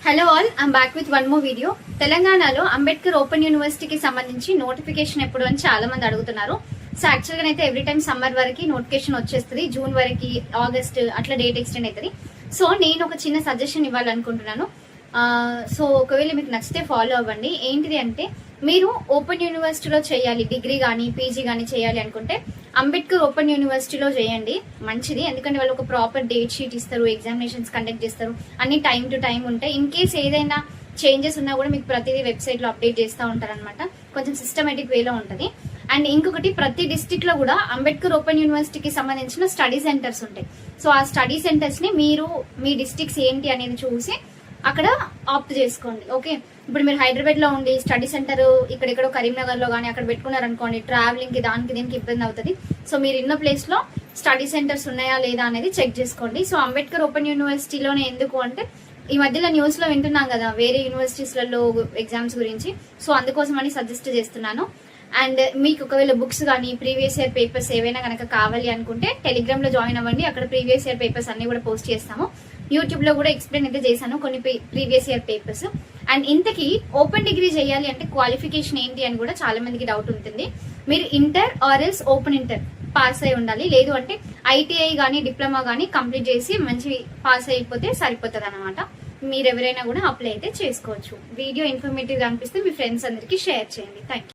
Hello all, I'm back with one more video. తెలంగాణలో Ambedkar open యూనివర్సిటీకి సంబంధించి నోటిఫికేషన్ ఎప్పుడు అని చాలా మంది అడుగుతున్నారు. సో యాక్చువల్గా అయితే ఎవ్రీ టైం సమ్మర్ వరకు నోటిఫికేషన్ వచ్చేస్తుంది, జూన్ వరకు, ఆగస్ట్ అట్లా డేట్ ఎక్స్టెండ్ అవుతుంది. సో నేను ఒక చిన్న సజెషన్ ఇవ్వాలనుకుంటున్నాను. సో ఒకవేళ మీకు నచ్చితే ఫాలో అవ్వండి. ఏంటిది అంటే, మీరు ఓపెన్ యూనివర్సిటీలో చేయాలి, డిగ్రీ కానీ పీజీ కానీ చేయాలి అనుకుంటే అంబేద్కర్ ఓపెన్ యూనివర్సిటీలో చేయండి, మంచిది. ఎందుకంటే వాళ్ళు ఒక ప్రాపర్ డేట్ షీట్ ఇస్తారు, ఎగ్జామినేషన్స్ కండక్ట్ చేస్తారు, అన్ని టైం టు టైం ఉంటాయి. ఇన్ కేస్ ఏదైనా చేంజెస్ ఉన్నా కూడా మీకు ప్రతిదీ వెబ్సైట్లో అప్డేట్ చేస్తూ ఉంటారనమాట. కొంచెం సిస్టమేటిక్ వేలో ఉంటుంది. అండ్ ఇంకొకటి, ప్రతి డిస్టిక్ లో కూడా అంబేద్కర్ ఓపెన్ యూనివర్సిటీకి సంబంధించిన స్టడీ సెంటర్స్ ఉంటాయి. సో ఆ స్టడీ సెంటర్స్ ని మీరు మీ డిస్టిక్స్ ఏంటి అనేది చూసి అక్కడ ఆప్ట్ చేసుకోండి. ఓకే, ఇప్పుడు మీరు హైదరాబాద్ లో ఉండి స్టడీ సెంటర్ ఇక్కడెక్కడో కరీంనగర్ లో కానీ అక్కడ పెట్టుకున్నారనుకోండి, ట్రావెలింగ్ కి దానికి దీనికి ఇబ్బంది అవుతుంది. సో మీరు ఇన్న ప్లేస్ లో స్టడీ సెంటర్స్ ఉన్నాయా లేదా అనేది చెక్ చేసుకోండి. సో అంబేద్కర్ ఓపెన్ యూనివర్సిటీలోనే ఎందుకు అంటే, ఈ మధ్యలో న్యూస్ లో వింటున్నాం కదా వేరే యూనివర్సిటీస్లలో ఎగ్జామ్స్ గురించి. సో అందుకోసం అని సజెస్ట్ చేస్తున్నాను. అండ్ మీకు ఒకవేళ బుక్స్ కానీ ప్రీవియస్ ఇయర్ పేపర్స్ ఏవైనా కనుక కావాలి అనుకుంటే టెలిగ్రామ్ లో జాయిన్ అవ్వండి. అక్కడ ప్రీవియస్ ఇయర్ పేపర్స్ అన్ని కూడా పోస్ట్ చేస్తాము. యూట్యూబ్ లో కూడా ఎక్స్ప్లెయిన్ అయితే చేశాను కొన్ని ప్రీవియస్ ఇయర్ పేపర్స్. అండ్ ఇంతకీ ఓపెన్ డిగ్రీ చేయాలి అంటే క్వాలిఫికేషన్ ఏంటి అని కూడా చాలా మందికి డౌట్ ఉంటుంది. మీరు inter or else open inter pass అయి ఉండాలి, లేదు అంటే ఐటీఐ కానీ డిప్లొమా కానీ కంప్లీట్ చేసి మంచి పాస్ అయిపోతే సరిపోతుంది అనమాట. మీరు ఎవరైనా కూడా అప్లై అయితే చేసుకోవచ్చు. వీడియో ఇన్ఫర్మేటివ్ గా అనిపిస్తే మీ ఫ్రెండ్స్ అందరికీ షేర్ చేయండి. Thank you.